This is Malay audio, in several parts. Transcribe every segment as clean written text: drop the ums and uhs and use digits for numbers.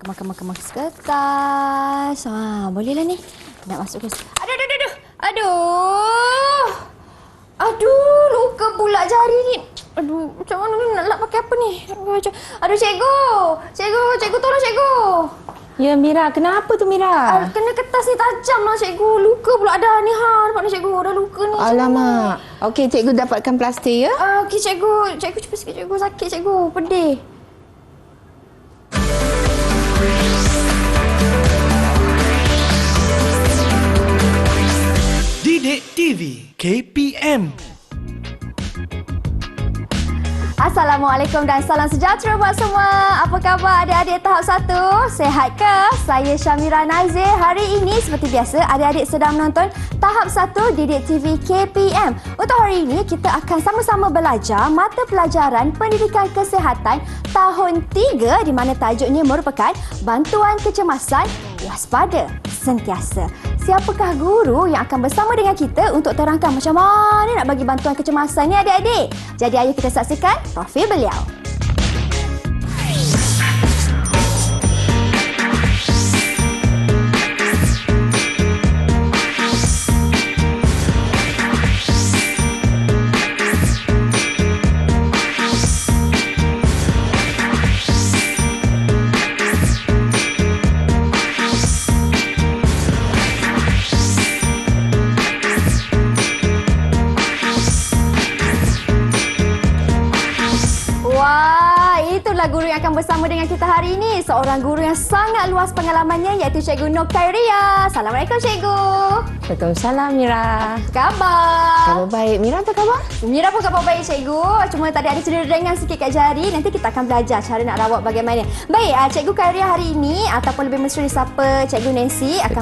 Kemas kertas. Bolehlah ni. Nak masuk ke... Aduh, luka pula jari ni. Aduh, macam mana ni nak pakai apa ni? Aduh, cikgu tolong cikgu. Ya, Mira. Kenapa tu, Mira? Kena kertas ni tajam lah, cikgu. Luka pula ada ni. Nampak ni, cikgu. Ada luka ni. Alamak. Okey, cikgu dapatkan plastik ya? Okey, cikgu. Cikgu cepat sikit, cikgu. Sakit, cikgu. Pedih. Didik TV KPM. Assalamualaikum dan salam sejahtera buat semua. Apa khabar adik-adik tahap 1? Sehat ke? Saya Syamira Nazir. Hari ini seperti biasa adik-adik sedang menonton tahap 1 Didik TV KPM. Untuk hari ini kita akan sama-sama belajar mata pelajaran pendidikan kesihatan tahun 3 di mana tajuknya merupakan bantuan kecemasan waspada sentiasa. Siapakah guru yang akan bersama dengan kita untuk terangkan macam mana nak bagi bantuan kecemasan ni adik-adik? Jadi ayo kita saksikan profil beliau. Guru yang akan bersama dengan kita hari ini, seorang guru yang sangat luas pengalamannya iaitu Cikgu Nur Khairia. Assalamualaikum Cikgu. Waalaikumsalam, Mira. Apa khabar? Khabar baik. Mira apa khabar? Mira pun khabar baik Cikgu. Cuma tadi ada cedera sikit kat jari. Nanti kita akan belajar cara nak rawat bagaimana. Baik, Cikgu Khairia hari ini ataupun lebih mesra disapa Cikgu Nancy akan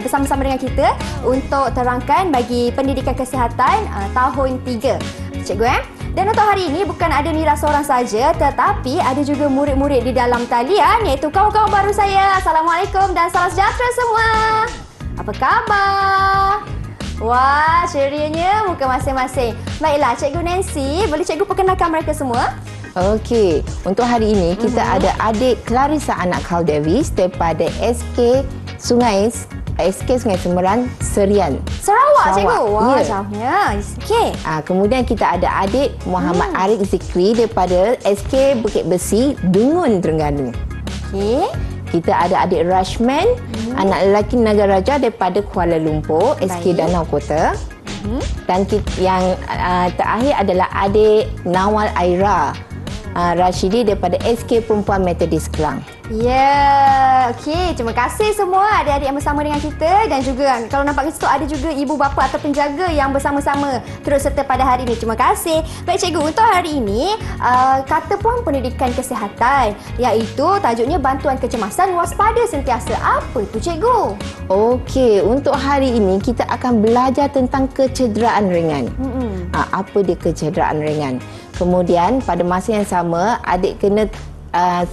bersama-sama dengan kita untuk terangkan bagi pendidikan kesihatan tahun 3. Cikgu Dan untuk hari ini bukan ada Mira seorang saja tetapi ada juga murid-murid di dalam talian iaitu kawan-kawan baru saya. Assalamualaikum dan salam sejahtera semua. Apa khabar? Wah, cerianya muka masing-masing. Baiklah, Cikgu Nancy, boleh Cikgu perkenalkan mereka semua? Okey, untuk hari ini kita ada adik Clarissa anak Carl Davis daripada SK Sungai Semeran, Serian. Sarawak, Cikgu? Wah, ya. jauhnya. Okey. Kemudian kita ada adik Muhammad Arif Zikri daripada SK Bukit Besi, Dungun, Terengganu. Okey. Kita ada adik Rashman, anak lelaki Nagaraja daripada Kuala Lumpur, SK Danau Kota. Dan yang terakhir adalah adik Nawal Aira Rashidi daripada SK Perempuan Metodis Kelang. Ya, okey. Terima kasih semua adik-adik yang bersama dengan kita dan juga kalau nampak di situ ada juga ibu bapa atau penjaga yang bersama-sama turut serta pada hari ini. Terima kasih. Baik Cikgu, untuk hari ini kata pun pendidikan kesihatan iaitu tajuknya bantuan kecemasan waspada sentiasa. Apa itu Cikgu? Okey, untuk hari ini kita akan belajar tentang kecederaan ringan. Apa dia kecederaan ringan? Kemudian pada masa yang sama adik kena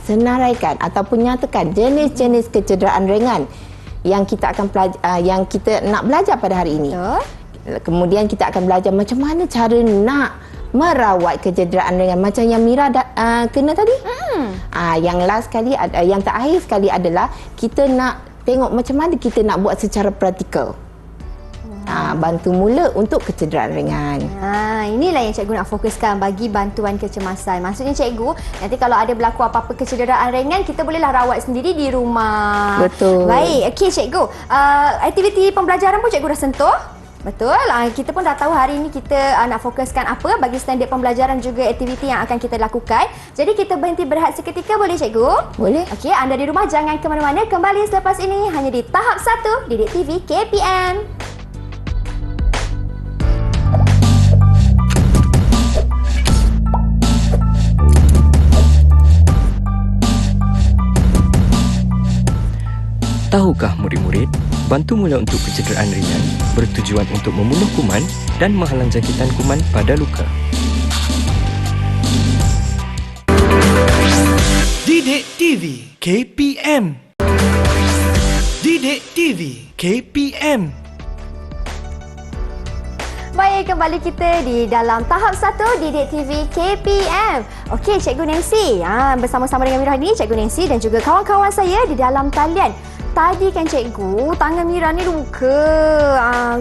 senaraikan ataupun nyatakan jenis-jenis kecederaan ringan yang kita akan yang kita nak belajar pada hari ini. Kemudian kita akan belajar macam mana cara nak merawat kecederaan ringan macam yang Mira kena tadi. Yang last sekali yang terakhir sekali adalah kita nak tengok macam mana kita nak buat secara praktikal. Bantu mula untuk kecederaan ringan. Inilah yang Cikgu nak fokuskan bagi bantuan kecemasan. Maksudnya Cikgu, nanti kalau ada berlaku apa-apa kecederaan ringan, kita bolehlah rawat sendiri di rumah. Betul. Baik, okey Cikgu. Aktiviti pembelajaran pun Cikgu dah sentuh. Betul. Kita pun dah tahu hari ini kita nak fokuskan apa bagi standard pembelajaran juga aktiviti yang akan kita lakukan. Jadi kita berhenti berehat seketika, boleh Cikgu? Boleh. Okey, anda di rumah jangan ke mana-mana. Kembali selepas ini hanya di tahap 1 Didik TV KPM. Tahukah murid-murid, bantu mula untuk kecederaan ringan bertujuan untuk membunuh kuman dan menghalang jangkitan kuman pada luka. Didik TV KPM. Didik TV KPM. Baik, kembali kita di dalam tahap 1 Didik TV KPM. Okey, Cikgu Nancy. Bersama-sama dengan Mira ni, Cikgu Nancy dan juga kawan-kawan saya di dalam talian. Tadi kan Cikgu, tangan Mira ni luka.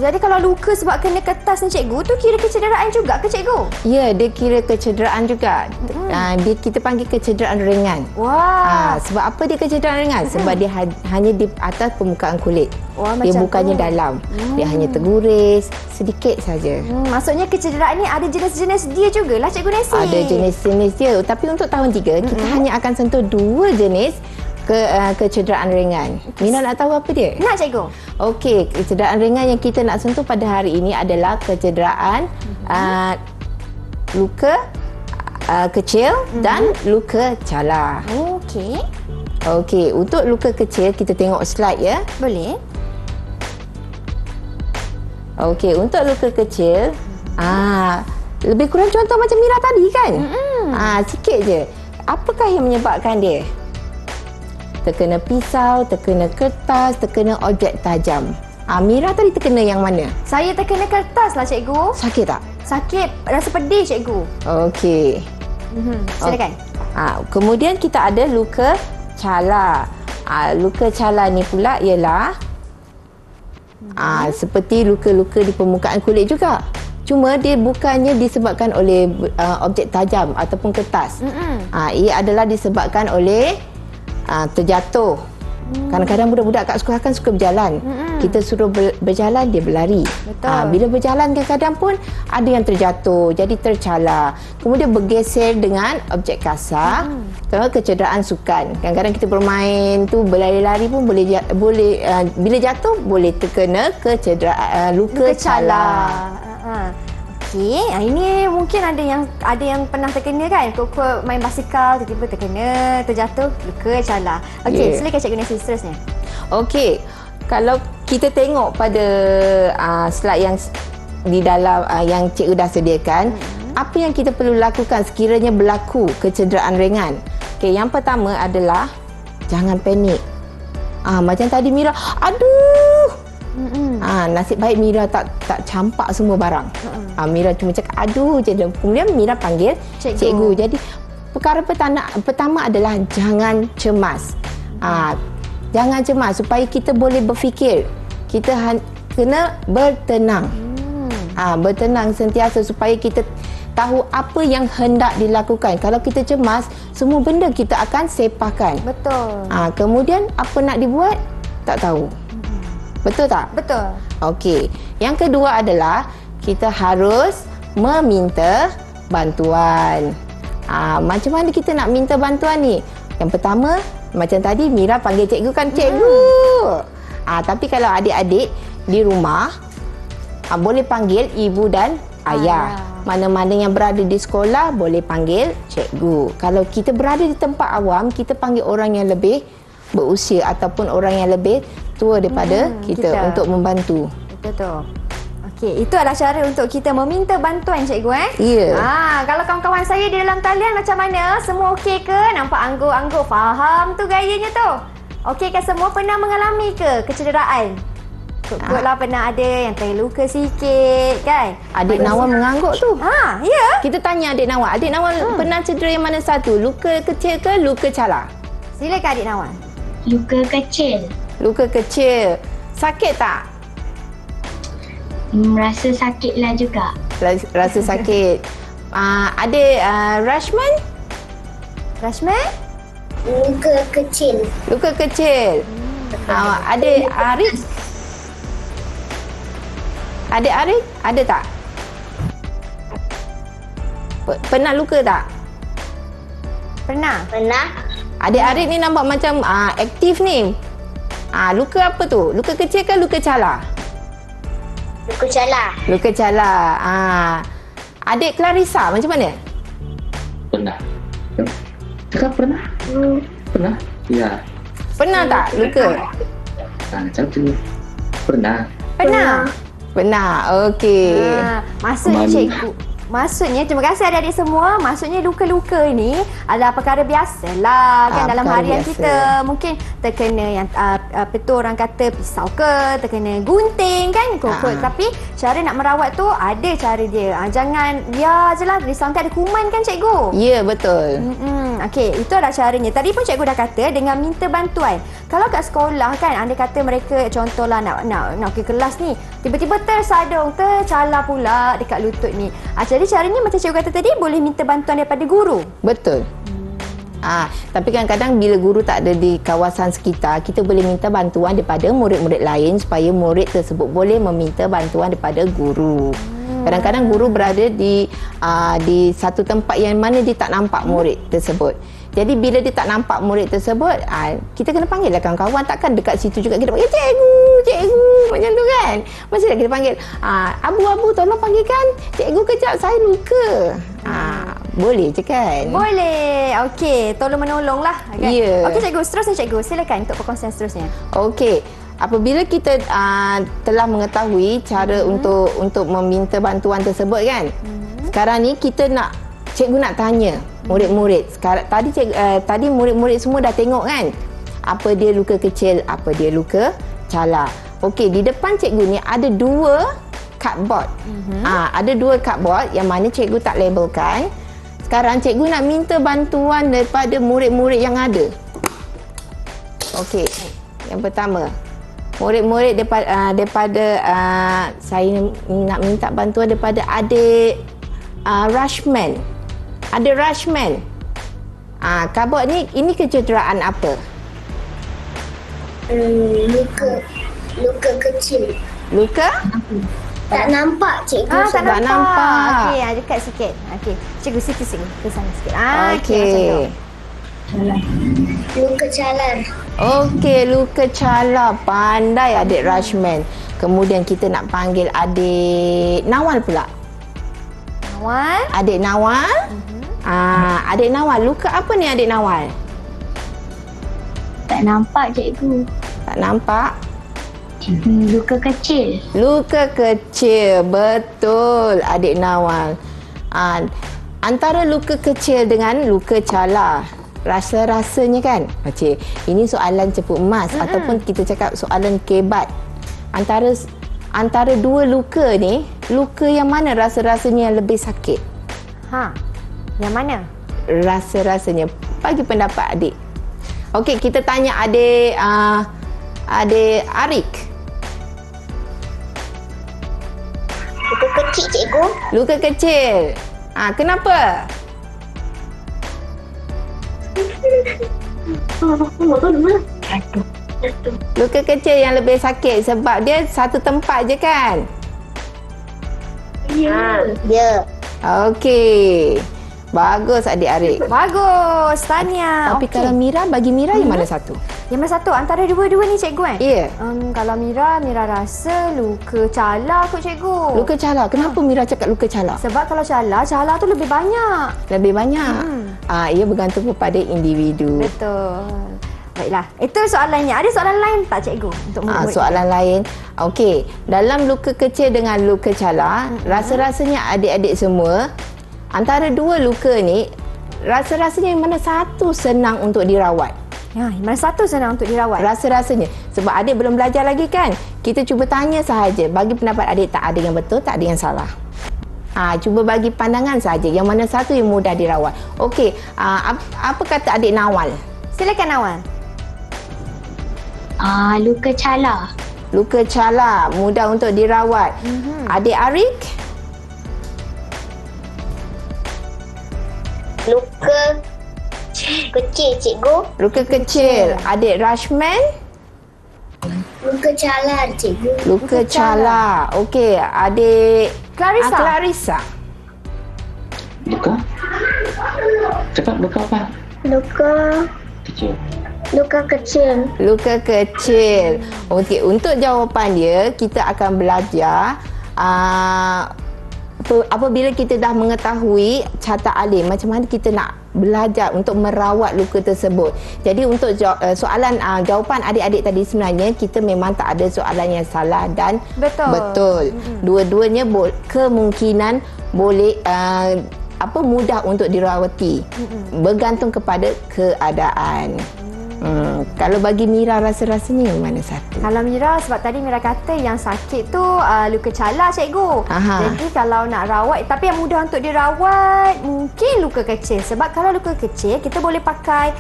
Jadi kalau luka sebab kena kertas ni Cikgu, tu kira kecederaan juga ke Cikgu? Ya, dia kira kecederaan juga. Kita panggil kecederaan ringan. Wah. Sebab apa dia kecederaan ringan? Sebab dia hanya di atas permukaan kulit. Wah, Dia macam bukannya tu. dalam. Dia hanya terguris sedikit saja. Maksudnya kecederaan ni ada jenis-jenis dia jugalah Cikgu Nancy. Ada jenis-jenis dia. Tapi untuk tahun 3, kita hanya akan sentuh 2 jenis kecederaan ringan. Mina nak tahu apa dia? Nak Cikgu? Okey, kecederaan ringan yang kita nak sentuh pada hari ini adalah kecederaan luka kecil dan luka cala. Okey. Okey, untuk luka kecil kita tengok slide ya. Boleh. Okey, untuk luka kecil, lebih kurang contoh macam Mira tadi kan? Sikit je. Apakah yang menyebabkan dia? Terkena pisau, terkena kertas, terkena objek tajam. Mira tadi terkena yang mana? Saya terkena kertas lah Cikgu. Sakit tak? Sakit, rasa pedih Cikgu. Okey. Silakan. Kemudian kita ada luka cala. Luka cala ni pula ialah seperti luka-luka di permukaan kulit juga. Cuma dia bukannya disebabkan oleh objek tajam ataupun kertas. Ia adalah disebabkan oleh terjatuh. Kadang-kadang budak-budak kat sekolah kan suka berjalan. Kita suruh berjalan, dia berlari. Betul. Bila berjalan kadang-kadang pun ada yang terjatuh, jadi tercala. Kemudian bergeser dengan objek kasar. Kecederaan sukan. Kadang-kadang kita bermain tu berlari-lari pun boleh bila jatuh boleh terkena kecederaan luka cala. Okey, ini mungkin ada yang pernah terkena kan? Kok main basikal tiba-tiba terkena, terjatuh, luka cala. Okey, silakan Cikgu Nancy seterusnya. Okey, kalau kita tengok pada slide yang di dalam yang cikgu dah sediakan, apa yang kita perlu lakukan sekiranya berlaku kecederaan ringan? Okey, yang pertama adalah jangan panik. Macam tadi Mira, aduh. Nasib baik Mira tak campak semua barang. Mira cuma cakap aduh je. Kemudian Mira panggil cikgu. Jadi perkara pertama adalah jangan cemas. Jangan cemas supaya kita boleh berfikir. Kita kena bertenang. Bertenang sentiasa supaya kita tahu apa yang hendak dilakukan. Kalau kita cemas, semua benda kita akan sepahkan. Betul. Kemudian apa nak dibuat? Tak tahu. Betul tak? Betul. Okey. Yang kedua adalah kita harus meminta bantuan. Macam mana kita nak minta bantuan ni? Yang pertama, macam tadi Mira panggil cikgu kan, cikgu. Tapi kalau adik-adik di rumah, boleh panggil ibu dan ayah. Mana-mana yang berada di sekolah boleh panggil cikgu. Kalau kita berada di tempat awam, kita panggil orang yang lebih berusia ataupun orang yang lebih tua daripada kita untuk membantu. Betul. Okey, itu adalah cara untuk kita meminta bantuan Cikgu Ya. Kalau kawan-kawan saya di dalam talian macam mana? Semua okey ke? Nampak angguk-angguk, faham tu gayanya tu. Okey kan semua? Pernah mengalami ke kecederaan? Kutlah pernah ada yang terluka sikit kan? Adik Nawal mengangguk tu. Ya. Kita tanya adik Nawal. Adik Nawal pernah cedera yang mana satu? Luka kecil ke luka cala? Silakan adik Nawal. Luka kecil. Luka kecil. Sakit tak? Rasa sakit lah juga. Rasa sakit. Adik Rashman? Rashman? Luka kecil. Luka kecil. Adik Arif? Adik Arif? Ada tak? Pernah luka tak? Pernah. Pernah? Adik Arif ni nampak macam aktif ni. Luka apa tu? Luka kecil ke luka cala? Luka cala. Luka cala. Adik Clarissa macam mana? Pernah. Cakap pernah? Pernah? Ya. Pernah tak luka? Macam tu. Pernah. Pernah. Pernah. Okey. Maksud Malu. cikgu. Maksudnya, terima kasih adik-adik semua. Maksudnya luka-luka ni adalah perkara biasalah kan dalam perkara harian biasa. kita. Mungkin terkena yang apa tu orang kata pisau ke, terkena gunting kan, kokot. Tapi cara nak merawat tu ada cara dia. Jangan biar je lah risau nanti ada kuman kan cikgu. Ya, betul. Okey, itu adalah caranya. Tadi pun cikgu dah kata dengan minta bantuan. Kalau kat sekolah kan anda kata mereka contohlah nak pergi kelas ni, tiba-tiba tercala pula dekat lutut ni. Jadi caranya macam cikgu kata tadi boleh minta bantuan daripada guru. Betul. Tapi kadang-kadang bila guru tak ada di kawasan sekitar, kita boleh minta bantuan daripada murid-murid lain supaya murid tersebut boleh meminta bantuan daripada guru. Kadang-kadang guru berada di satu tempat yang mana dia tak nampak murid tersebut. Jadi bila dia tak nampak murid tersebut, kita kena panggil lah kawan-kawan. Takkan dekat situ juga kita panggil cikgu macam tu kan. Mesti kita panggil abu tolong panggilkan cikgu kejap, saya luka. Boleh je kan? Boleh. Okey, tolong menolong lah kan? Ya. Okey cikgu, seterusnya cikgu. Silakan untuk perkongsian seterusnya. Okey. Apabila kita telah mengetahui cara untuk meminta bantuan tersebut kan. Sekarang ni cikgu nak tanya murid-murid. Tadi murid-murid semua dah tengok kan. Apa dia luka kecil, apa dia luka cala. Okey, di depan cikgu ni ada 2 cardboard. Ada 2 cardboard yang mana cikgu tak labelkan. Sekarang cikgu nak minta bantuan daripada murid-murid yang ada. Okey. Yang pertama, murid-murid daripada saya nak minta bantuan daripada adik Rashman. Ada Rashman. Cardboard ni, ini kecederaan apa? Luka kecil. Luka? Tak nampak cikgu. Tak tak nampak. Okey, dekat sikit. Okey. Cikgu sikit ke sana sikit. Okey. Luka calar. Okey, luka cala. Pandai adik Rashman. Kemudian kita nak panggil adik Nawal pula. Nawal. Adik Nawal. Adik Nawal, luka apa ni adik Nawal? Tak nampak cikgu. Tak nampak? Luka kecil. Luka kecil, betul adik Nawal. Antara luka kecil dengan luka cala, rasa-rasanya kan? Okey, ini soalan cepu emas ataupun kita cakap soalan kebat. Antara 2 luka ni, luka yang mana rasa-rasanya yang lebih sakit? Yang mana? Rasa-rasanya. Bagi pendapat adik. Okey, kita tanya adik Arik. Luka kecil cikgu. Luka kecil. Kenapa? Luka kecil yang lebih sakit sebab dia satu tempat je kan? Ya. Okey. Bagus adik Arik. Bagus. Tahniah. Tapi Okey. kalau Mira, bagi Mira yang mana satu? Yang mana satu? Antara dua-dua ni cikgu kan? Ya. Kalau Mira rasa luka cala kot cikgu. Luka cala. Kenapa Mira cakap luka cala? Sebab kalau cala tu lebih banyak. Lebih banyak. Ia bergantung kepada individu. Betul. Baiklah. Itu soalannya. Ada soalan lain tak cikgu? Untuk murid-murid? Soalan lain. Okey. Dalam luka kecil dengan luka cala, rasa-rasanya adik-adik semua, antara 2 luka ni, rasa-rasanya yang mana satu senang untuk dirawat? Yang mana satu senang untuk dirawat? Rasa-rasanya. Sebab adik belum belajar lagi kan? Kita cuba tanya sahaja. Bagi pendapat adik, tak ada yang betul, tak ada yang salah. Cuba bagi pandangan sahaja. Yang mana satu yang mudah dirawat. Okey. Apa kata adik Nawal? Silakan Nawal. Luka cala. Luka cala, mudah untuk dirawat. Adik Arik? Luka kecil cikgu. Luka kecil. Adik Rashman? Luka calar cikgu. Luka cala. Okey, adik Clarissa. Clarissa. Luka? Cepat luka apa? Luka Kecil. kecil. Luka kecil. Okey, untuk jawapan dia kita akan belajar apabila kita dah mengetahui carta alim, macam mana kita nak belajar untuk merawat luka tersebut. Jadi untuk jawapan adik-adik tadi, sebenarnya kita memang tak ada soalan yang salah dan betul. Dua-duanya kemungkinan boleh mudah untuk dirawati, bergantung kepada keadaan. Kalau bagi Mira, rasa-rasanya yang mana satu? Kalau Mira, sebab tadi Mira kata yang sakit tu luka cala, cikgu. Jadi kalau nak rawat, tapi yang mudah untuk dirawat mungkin luka kecil. Sebab kalau luka kecil, kita boleh pakai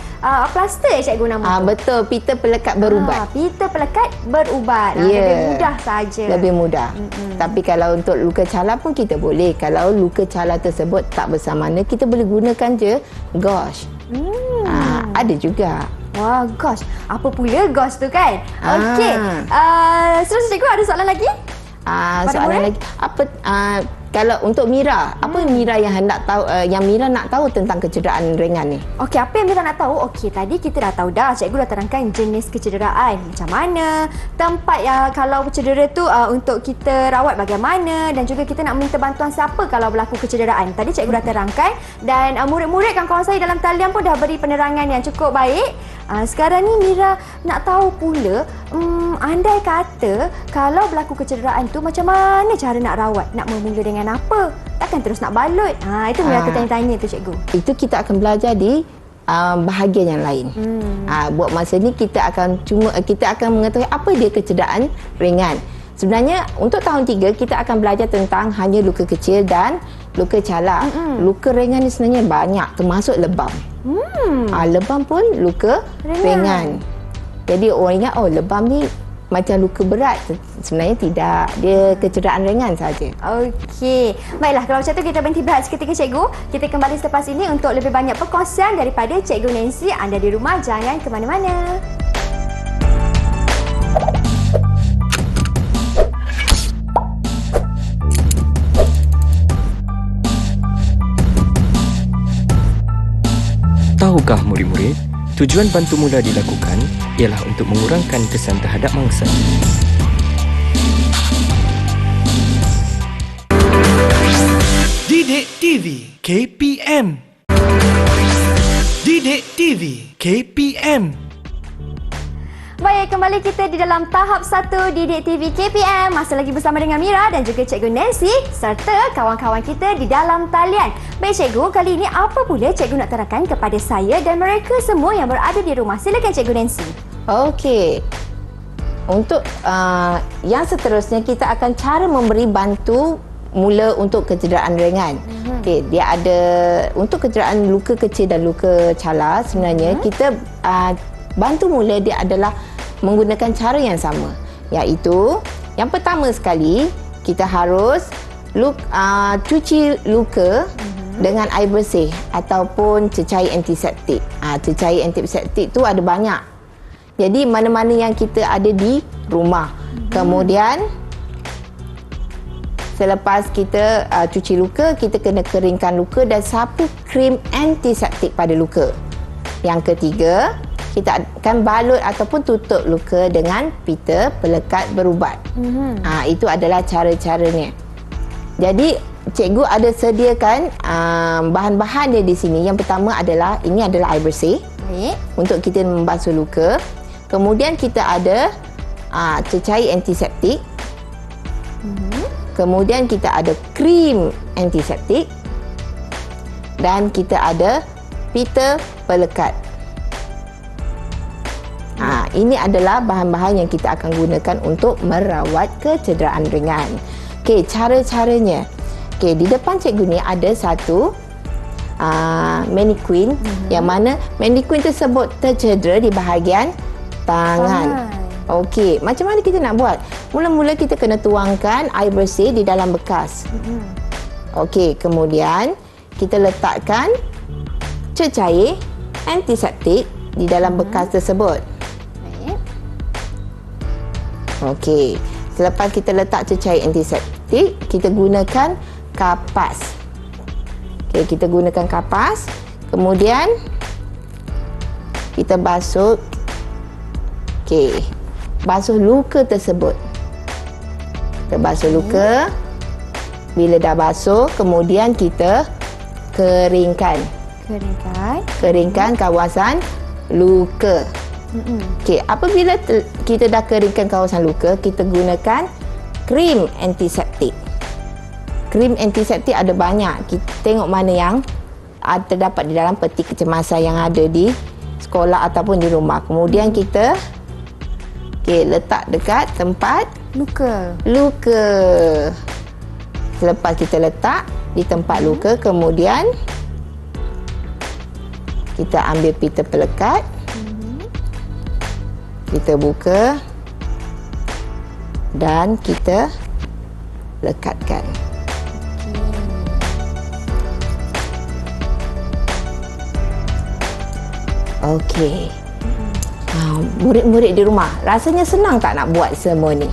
plaster, cikgu, nama tu. Betul, pita pelekat berubat. Pita pelekat berubat. Lebih mudah saja. Lebih mudah. Tapi kalau untuk luka cala pun kita boleh. Kalau luka cala tersebut tak bersamana, kita boleh gunakan je gauze. Ada juga. Wah, gauze. Apa pula gauze tu kan? Okey. Terus cikgu ada soalan lagi? Soalan lagi. Kalau untuk Mira, apa Mira yang hendak tahu, yang Mira nak tahu tentang kecederaan ringan ni? Okey, apa yang Mira nak tahu? Okey, tadi kita dah tahu dah. Cikgu dah terangkan jenis kecederaan. Macam mana, tempat kalau cedera tu untuk kita rawat bagaimana, dan juga kita nak minta bantuan siapa kalau berlaku kecederaan. Tadi cikgu dah terangkan, dan murid-murid kawan-kawan saya dalam talian pun dah beri penerangan yang cukup baik. Sekarang ni Mira nak tahu pula, andai kata kalau berlaku kecederaan tu, macam mana cara nak rawat? Nak memula dengan apa? Takkan terus nak balut? Itu Mira tanya-tanya tu, cikgu. Itu kita akan belajar di bahagian yang lain. Buat masa ni kita akan mengetahui apa dia kecederaan ringan. Sebenarnya untuk tahun 3 kita akan belajar tentang hanya luka kecil dan luka cala. Luka ringan ni sebenarnya banyak, termasuk lebam. Lebam pun luka ringan. Jadi orang ingat lebam ni macam luka berat. Sebenarnya tidak, dia kecederaan ringan saja. Okey. Baiklah, kalau macam tu kita berhenti berehat seketika, cikgu. Kita kembali selepas ini untuk lebih banyak perkongsian daripada Cikgu Nancy. Anda di rumah jangan ke mana-mana. Tahukah murid-murid, tujuan bantu mula dilakukan ialah untuk mengurangkan kesan terhadap mangsa. Didik TV KPM. Didik TV KPM. Baik, kembali kita di dalam tahap 1 Didik TV KPM. Masih lagi bersama dengan Mira dan juga Cikgu Nancy serta kawan-kawan kita di dalam talian. Baik, Cikgu, kali ini apa pula Cikgu nak terangkan kepada saya dan mereka semua yang berada di rumah? Silakan, Cikgu Nancy. Okey. Untuk yang seterusnya, kita akan cara memberi bantu mula untuk kecederaan ringan. Okey, dia ada untuk kecederaan luka kecil dan luka cala. Sebenarnya kita bantu mula dia adalah menggunakan cara yang sama, iaitu yang pertama sekali kita harus cuci luka dengan air bersih ataupun cecair antiseptik. Cecair antiseptik tu ada banyak. Jadi mana-mana yang kita ada di rumah. Kemudian selepas kita cuci luka, kita kena keringkan luka dan sapu krim antiseptik pada luka. Yang ketiga, kita akan balut ataupun tutup luka dengan pita pelekat berubat. Itu adalah cara-caranya. Jadi cikgu ada sediakan bahan-bahan dia di sini. Yang pertama adalah, ini adalah air bersih untuk kita membasuh luka. Kemudian kita ada cecair antiseptik. Kemudian kita ada krim antiseptik. Dan kita ada pita pelekat. Ini adalah bahan-bahan yang kita akan gunakan untuk merawat kecederaan ringan. Okey, cara-caranya. Okey, di depan cikgu ni ada satu mannequin, yang mana mannequin tersebut tercedera di bahagian tangan. Okey, macam mana kita nak buat? Mula-mula kita kena tuangkan air bersih di dalam bekas. Okey, kemudian kita letakkan cecair antiseptik di dalam bekas tersebut. Okey, selepas kita letak cecair antiseptik, kita gunakan kapas. Okey, kita gunakan kapas. Kemudian kita basuh. Okey, basuh luka tersebut. Kita basuh luka. Bila dah basuh, kemudian kita keringkan. Keringkan kawasan luka. Okey, apabila kita dah keringkan kawasan luka, kita gunakan krim antiseptik. Krim antiseptik ada banyak. Kita tengok mana yang terdapat di dalam peti kecemasan yang ada di sekolah ataupun di rumah. Kemudian kita letak dekat tempat luka. Selepas kita letak di tempat luka, kemudian kita ambil pita pelekat. Kita buka dan kita lekatkan. Okey. Murid-murid di rumah, rasanya senang tak nak buat semua ni?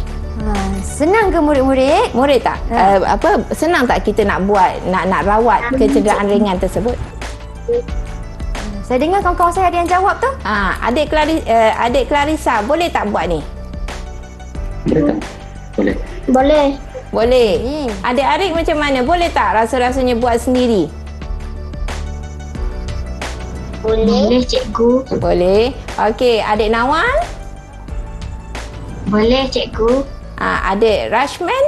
Senang ke murid-murid? Murid tak? Senang tak kita nak buat, nak rawat kecederaan ringan tersebut? Saya dengar kawan-kawan saya ada yang jawab tu. Adik Clarissa, boleh tak buat ni? Boleh tak? Boleh. Boleh. Boleh. Adik Arik macam mana? Boleh tak rasa-rasanya buat sendiri? Boleh, cikgu. Boleh. Okey, adik Nawal? Boleh, cikgu. Adik Rashman?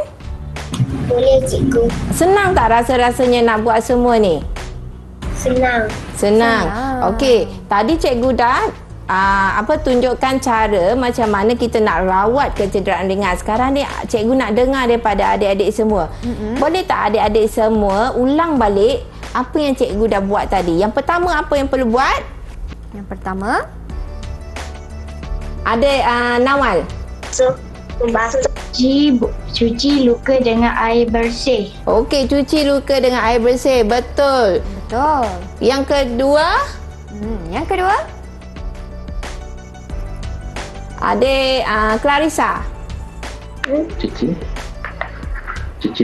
Boleh, cikgu. Senang tak rasa-rasanya nak buat semua ni? Senang. Okey, tadi cikgu dah tunjukkan cara macam mana kita nak rawat kecederaan ringan. Sekarang ni cikgu nak dengar daripada adik-adik semua. Boleh tak adik-adik semua ulang balik apa yang cikgu dah buat tadi? Yang pertama apa yang perlu buat? Yang pertama, adik Nawal. Cuci luka dengan air bersih. Okey, cuci luka dengan air bersih. Betul. Yang kedua? Adik Clarissa. Cuci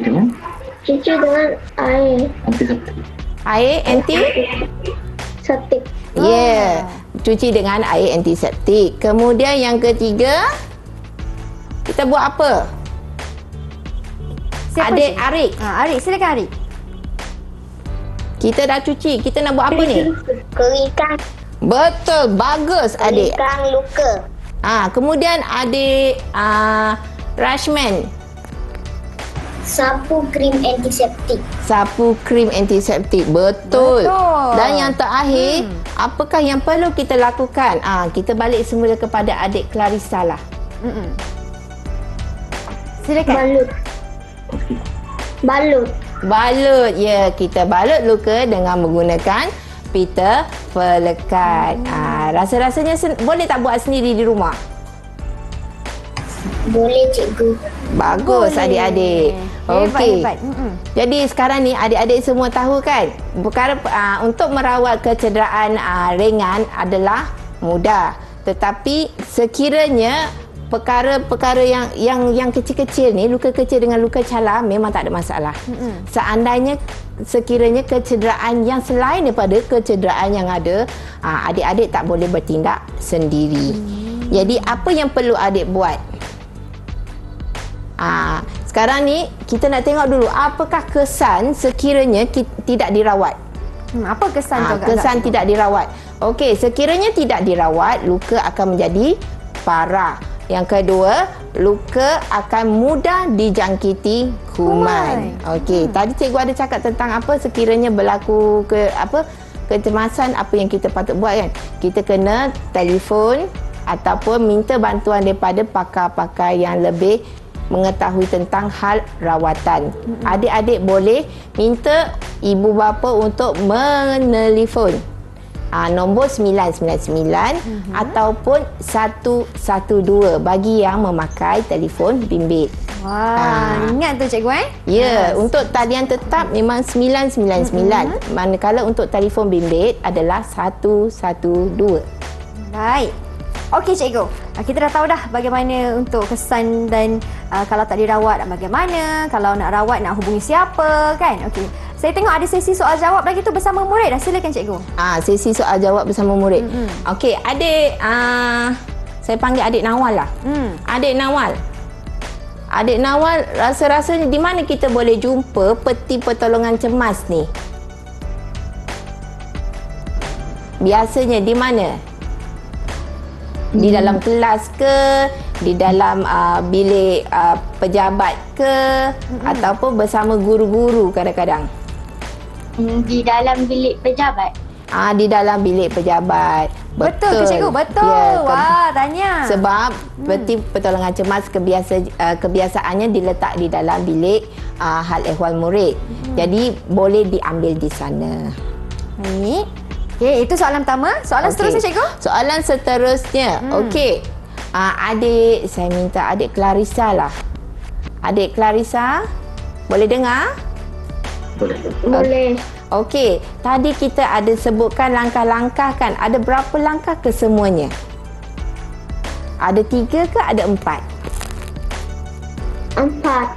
dengan Air antiseptik. Air antiseptik. Yeah. Cuci dengan air antiseptik. Kemudian yang ketiga, kita buat apa? siapa Adik cik? Arik. Arik, silakan Arik. Kita dah cuci. Kita nak buat apa ni? Keringkan. Betul. Bagus adik. Keringkan luka. Kemudian adik Rashman. Sapu krim antiseptik. Sapu krim antiseptik. Betul. Dan yang terakhir, apakah yang perlu kita lakukan? Kita balik semula kepada adik Clarissa lah. Silakan. Balut. Ya, kita balut luka dengan menggunakan pita pelekat. Rasa-rasanya boleh tak buat sendiri di rumah? Boleh, cikgu. Bagus adik-adik. Okey. Hebat. Jadi sekarang ni adik-adik semua tahu kan, perkara untuk merawat kecederaan ringan adalah mudah. Tetapi sekiranya perkara-perkara yang kecil-kecil ni, luka kecil dengan luka calar memang tak ada masalah. Seandainya sekiranya kecederaan yang selain daripada kecederaan yang ada, adik-adik tak boleh bertindak sendiri. Jadi apa yang perlu adik buat? Sekarang ni kita nak tengok dulu apakah kesan sekiranya tidak dirawat. Apa kesan tu? Kesan tidak dirawat. Okey, sekiranya tidak dirawat, luka akan menjadi parah. Yang kedua, luka akan mudah dijangkiti kuman. Okey, tadi cikgu ada cakap tentang apa sekiranya berlaku kecemasan, apa yang kita patut buat kan? Kita kena telefon ataupun minta bantuan daripada pakar-pakar yang lebih mengetahui tentang hal rawatan. Adik-adik boleh minta ibu bapa untuk menelefon nombor 999 ataupun 112 bagi yang memakai telefon bimbit. Ingat tu cikgu Ya, untuk talian tetap memang 999. Manakala untuk telefon bimbit adalah 112. Baik. Okey cikgu, kita dah tahu dah bagaimana untuk kesan dan kalau tak dirawat bagaimana, kalau nak rawat nak hubungi siapa kan. Okey. Saya tengok ada sesi soal jawab lagi tu bersama murid. Silakan cikgu. Sesi soal jawab bersama murid. Okey, adik saya panggil adik Nawal lah. Adik Nawal. Adik Nawal, rasa-rasanya di mana kita boleh jumpa peti pertolongan cemas ni? Biasanya di mana? Di dalam kelas ke? Di dalam bilik pejabat ke? Ataupun bersama guru-guru kadang-kadang? Di dalam bilik pejabat. Di dalam bilik pejabat. Betul ke cikgu? Betul. Ya, Wah, tanya. Sebab peti pertolongan cemas kebiasaannya diletak di dalam bilik hal ehwal murid. Jadi boleh diambil di sana. Ni. Okey, itu soalan pertama. Soalan seterusnya cikgu? Soalan seterusnya. Okey. Adik, saya minta adik Clarissa lah. Adik Clarissa, boleh dengar? Boleh. Okey, tadi kita ada sebutkan langkah-langkah kan? Ada berapa langkah ke semuanya? Ada 3 ke ada 4? 4.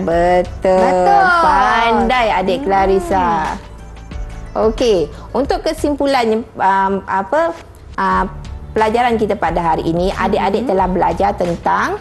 Betul. Pandai adik Clarissa. Okey, untuk kesimpulannya pelajaran kita pada hari ini, adik-adik telah belajar tentang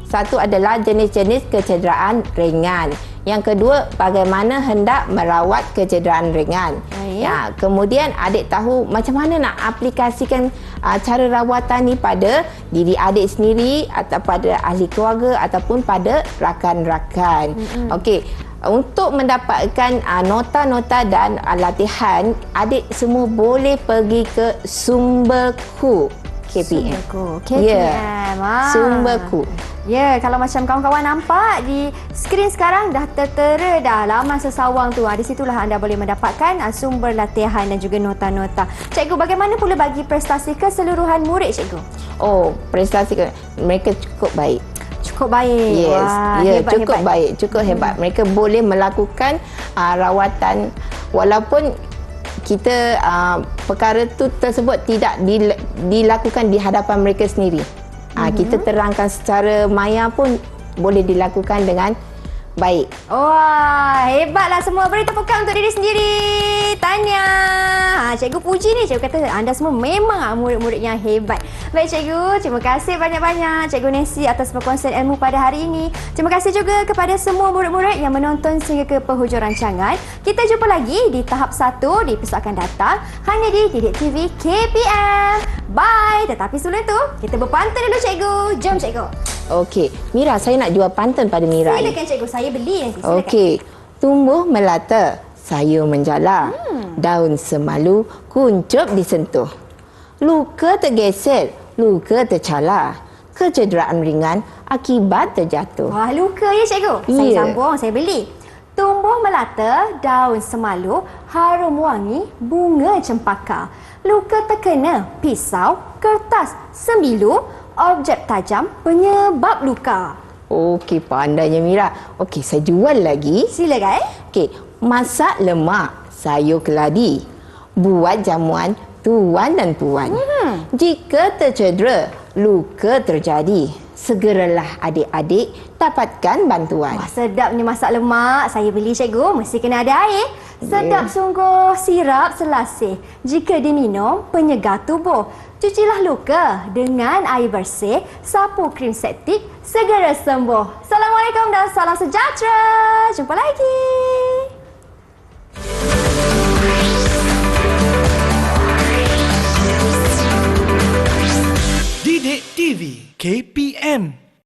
satu adalah jenis-jenis kecederaan ringan. Yang kedua, bagaimana hendak merawat kecederaan ringan. Ya, kemudian adik tahu macam mana nak aplikasikan cara rawatan ni pada diri adik sendiri atau pada ahli keluarga ataupun pada rakan-rakan. Okey, untuk mendapatkan nota-nota dan latihan, adik semua boleh pergi ke Sumberku KPM. KPM. Sumberku. Ya, kalau macam kawan-kawan nampak di skrin sekarang dah tertera dah laman sesawang tu. Di situlah anda boleh mendapatkan sumber latihan dan juga nota-nota. Cikgu, bagaimana pula bagi prestasi keseluruhan murid, cikgu? Oh, prestasi mereka cukup baik. Cukup baik. Yes, wah, ya, hebat, cukup hebat. baik, cukup hebat. Mereka boleh melakukan rawatan walaupun kita perkara tu tersebut tidak dilakukan di hadapan mereka sendiri. Kita terangkan secara maya pun boleh dilakukan dengan baik. Wah, hebatlah semua. Beri tepukan untuk diri sendiri. Tanya. Cikgu puji ni. Cikgu kata anda semua memang murid-murid yang hebat. Baik cikgu, terima kasih banyak-banyak Cikgu Nancy atas perkongsian ilmu pada hari ini. Terima kasih juga kepada semua murid-murid yang menonton sehingga ke penghujung rancangan. Kita jumpa lagi di tahap 1 di episod akan datang hanya di Didik TV KPM. Bye. Tetapi sebelum itu, kita berpantun dulu cikgu. Jom cikgu. Okey, Mira, saya nak jual pantun pada Mira ni. Silakan cikgu, saya beli nanti. Silakan. Okey, tumbuh melata, sayur menjala. Daun semalu, kuncup disentuh. Luka tergeser, luka tercala. Kecederaan ringan akibat terjatuh. Wah, luka ya cikgu. Saya Ya. sambung, saya beli. Tumbuh melata, daun semalu, harum wangi, bunga cempaka. Luka terkena, pisau, kertas, sembilu, objek tajam penyebab luka. Okey, pandainya Mira. Okey, saya jual lagi. Silakan. Okey, masak lemak, sayur keladi. Buat jamuan tuan dan puan. Jika tercedera, luka terjadi, segeralah adik-adik dapatkan bantuan. Wah, sedapnya masak lemak. Saya beli cikgu, mesti kena ada air. Sedap sungguh, sirap selasih. Jika diminum, penyegar tubuh. Cucilah luka dengan air bersih, sapu krim septik, segera sembuh. Assalamualaikum dan salam sejahtera. Jumpa lagi. Didik TV KPM